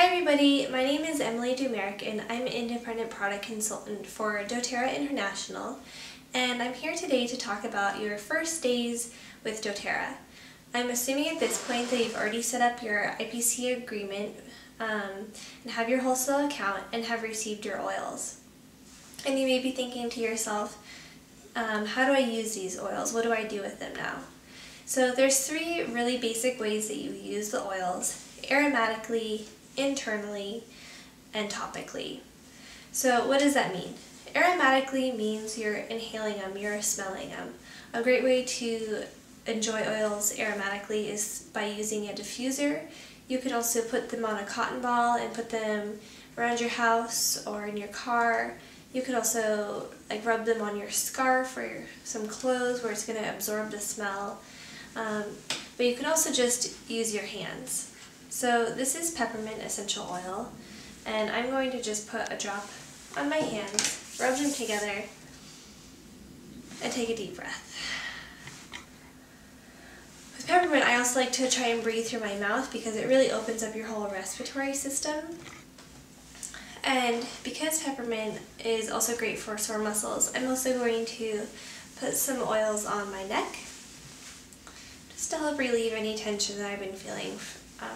Hi everybody, my name is Emily Dumeric and I'm an independent product consultant for doTERRA International, and I'm here today to talk about your first days with doTERRA. I'm assuming at this point that you've already set up your IPC agreement and have your wholesale account and have received your oils. And you may be thinking to yourself, how do I use these oils? What do I do with them now? So there's three really basic ways that you use the oils: aromatically, internally, and topically. So what does that mean? Aromatically means you're inhaling them, you're smelling them. A great way to enjoy oils aromatically is by using a diffuser. You could also put them on a cotton ball and put them around your house or in your car. You could also rub them on your scarf or some clothes where it's going to absorb the smell. But you can also just use your hands. So this is peppermint essential oil, and I'm going to just put a drop on my hands, rub them together, and take a deep breath. With peppermint, I also like to try and breathe through my mouth because it really opens up your whole respiratory system. And because peppermint is also great for sore muscles, I'm also going to put some oils on my neck just to help relieve any tension that I've been feeling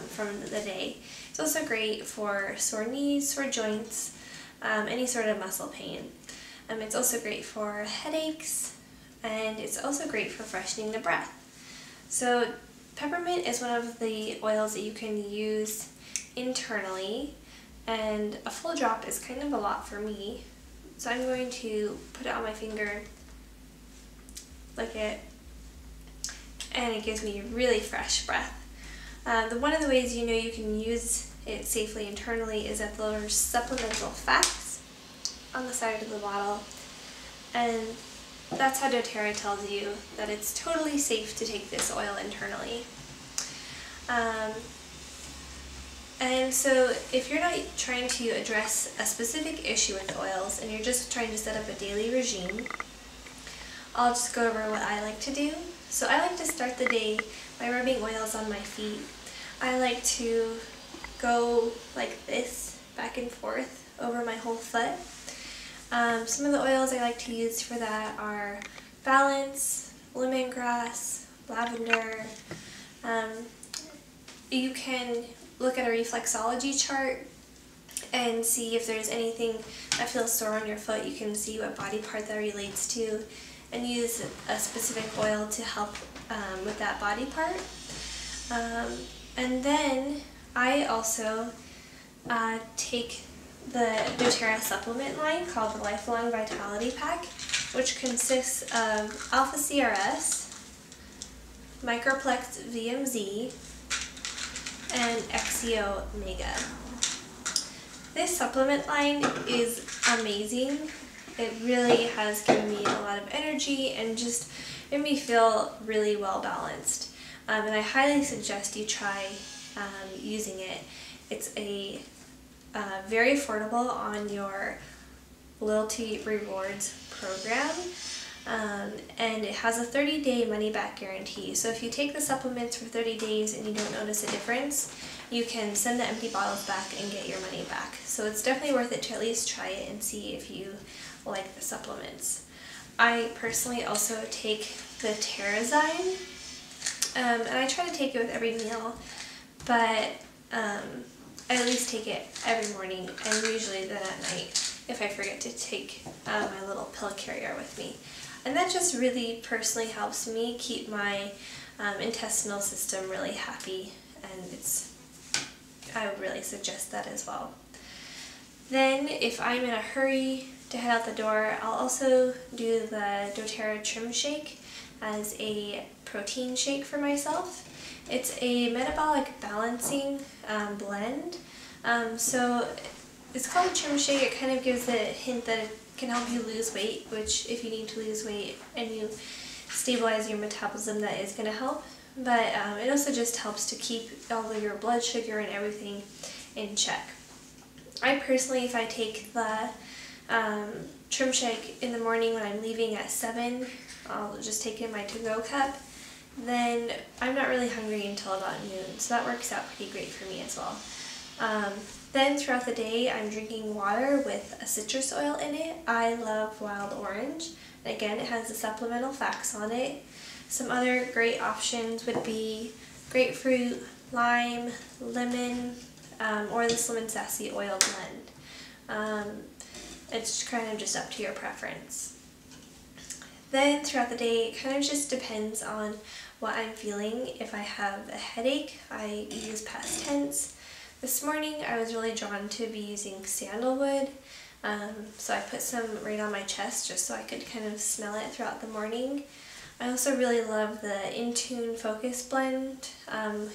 from the day. It's also great for sore knees, sore joints, any sort of muscle pain. It's also great for headaches, and it's also great for freshening the breath. So peppermint is one of the oils that you can use internally, and a full drop is kind of a lot for me. So I'm going to put it on my finger, lick it, and it gives me really fresh breath. One of the ways you know you can use it safely internally is that there's supplemental facts on the side of the bottle, and that's how doTERRA tells you that it's totally safe to take this oil internally. And so if you're not trying to address a specific issue with oils and you're just trying to set up a daily regime, I'll just go over what I like to do. So I like to start the day by rubbing oils on my feet. I like to go like this, back and forth over my whole foot. Some of the oils I like to use for that are balance, lemongrass, lavender. You can look at a reflexology chart and see if there's anything that feels sore on your foot. You can see what body part that relates to and use a specific oil to help with that body part. And then I also take the doTERRA supplement line called the Lifelong Vitality Pack, which consists of Alpha CRS, Microplex VMZ, and XCO Mega. This supplement line is amazing. It really has given me a lot of energy and just made me feel really well balanced. And I highly suggest you try using it. It's a very affordable on your loyalty rewards program, and it has a 30-day money-back guarantee. So if you take the supplements for 30 days and you don't notice a difference, you can send the empty bottles back and get your money back. So it's definitely worth it to at least try it and see if you like the supplements. I personally also take the TerraZyme, and I try to take it with every meal, but I at least take it every morning and usually then at night if I forget to take my little pill carrier with me. And that just really personally helps me keep my intestinal system really happy, and I would really suggest that as well. Then if I'm in a hurry to head out the door, I'll also do the doTERRA Trim Shake as a protein shake for myself. It's a metabolic balancing blend. So it's called a Trim Shake. It kind of gives a hint that it can help you lose weight, which if you need to lose weight and you stabilize your metabolism, that is going to help. But it also just helps to keep all of your blood sugar and everything in check. I personally, if I take the Trim Shake in the morning when I'm leaving at 7, I'll just take in my to-go cup, then I'm not really hungry until about noon, so that works out pretty great for me as well. Then throughout the day, I'm drinking water with a citrus oil in it. I love wild orange. And again, it has the supplemental facts on it. Some other great options would be grapefruit, lime, lemon, or this lemon sassy oil blend. It's kind of just up to your preference. Then throughout the day, it kind of just depends on what I'm feeling. If I have a headache, I use past tense. This morning, I was really drawn to be using sandalwood, so I put some right on my chest just so I could kind of smell it throughout the morning. I also really love the In-Tune Focus Blend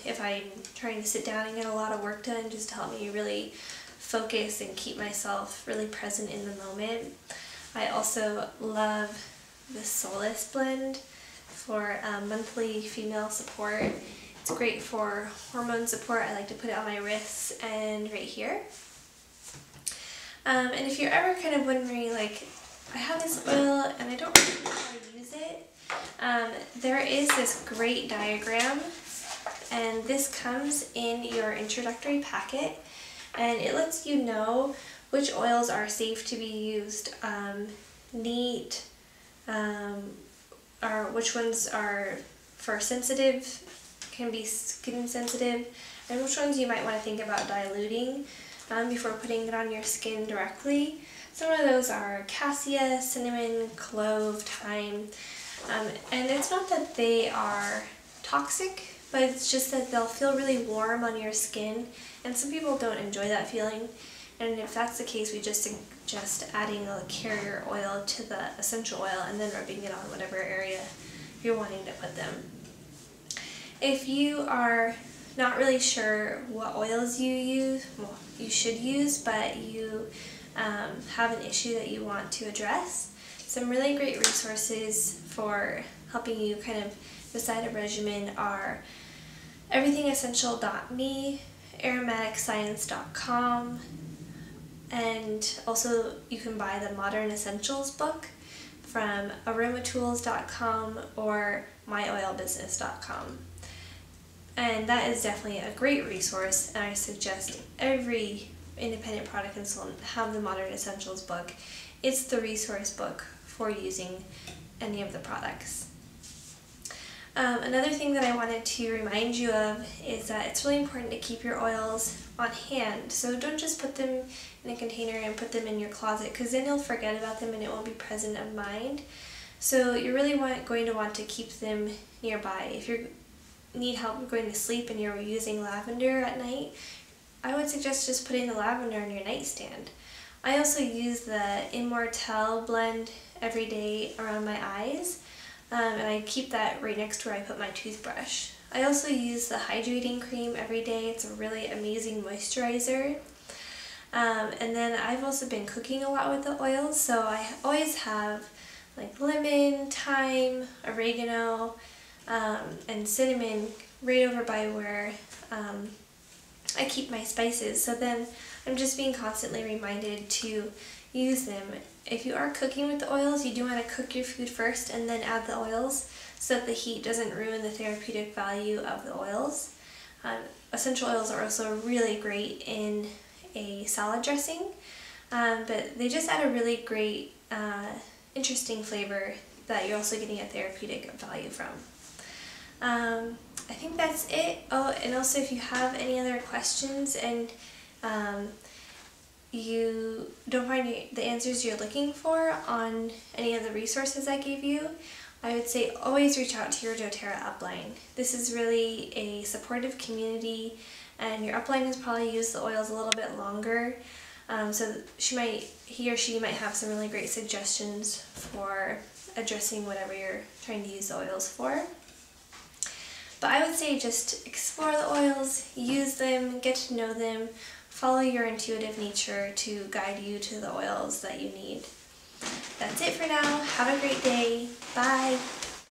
if I'm trying to sit down and get a lot of work done, just to help me really focus and keep myself really present in the moment. I also love the Solace Blend for monthly female support. It's great for hormone support. I like to put it on my wrists and right here. And if you're ever kind of wondering, like, I have this oil and I don't really know how to use it, there is this great diagram, and this comes in your introductory packet, and it lets you know which oils are safe to be used, neat, or which ones are for sensitive, can be skin sensitive, and which ones you might want to think about diluting before putting it on your skin directly. Some of those are cassia, cinnamon, clove, thyme, and it's not that they are toxic, but it's just that they'll feel really warm on your skin, and some people don't enjoy that feeling, and if that's the case, we just suggest adding a carrier oil to the essential oil and then rubbing it on whatever area you're wanting to put them. If you are not really sure what oils you use, well, you should use, but you have an issue that you want to address, some really great resources for helping you kind of decide a regimen are everythingessential.me, aromaticscience.com, and also you can buy the Modern Essentials book from aromatools.com or myoilbusiness.com. And that is definitely a great resource, and I suggest every independent product consultant have the Modern Essentials book. It's the resource book for using any of the products. Another thing that I wanted to remind you of is that it's really important to keep your oils on hand. So don't just put them in a container and put them in your closet, because then you'll forget about them and it won't be present of mind. So you're really going to want to keep them nearby. If you need help going to sleep and you're using lavender at night, I would suggest just putting the lavender on your nightstand. I also use the Immortelle blend every day around my eyes, and I keep that right next to where I put my toothbrush. I also use the hydrating cream every day. It's a really amazing moisturizer. And then I've also been cooking a lot with the oils, so I always have like lemon, thyme, oregano, and cinnamon right over by where I keep my spices. So then I'm just being constantly reminded to use them. If you are cooking with the oils, you do want to cook your food first and then add the oils so that the heat doesn't ruin the therapeutic value of the oils. Essential oils are also really great in a salad dressing, but they just add a really great, interesting flavor that you're also getting a therapeutic value from. I think that's it. Oh, and also if you have any other questions and you don't find the answers you're looking for on any of the resources I gave you, I would say always reach out to your doTERRA upline. This is really a supportive community, and your upline has probably used the oils a little bit longer, so he or she might have some really great suggestions for addressing whatever you're trying to use the oils for. But I would say just explore the oils, use them, get to know them, follow your intuitive nature to guide you to the oils that you need. That's it for now. Have a great day. Bye.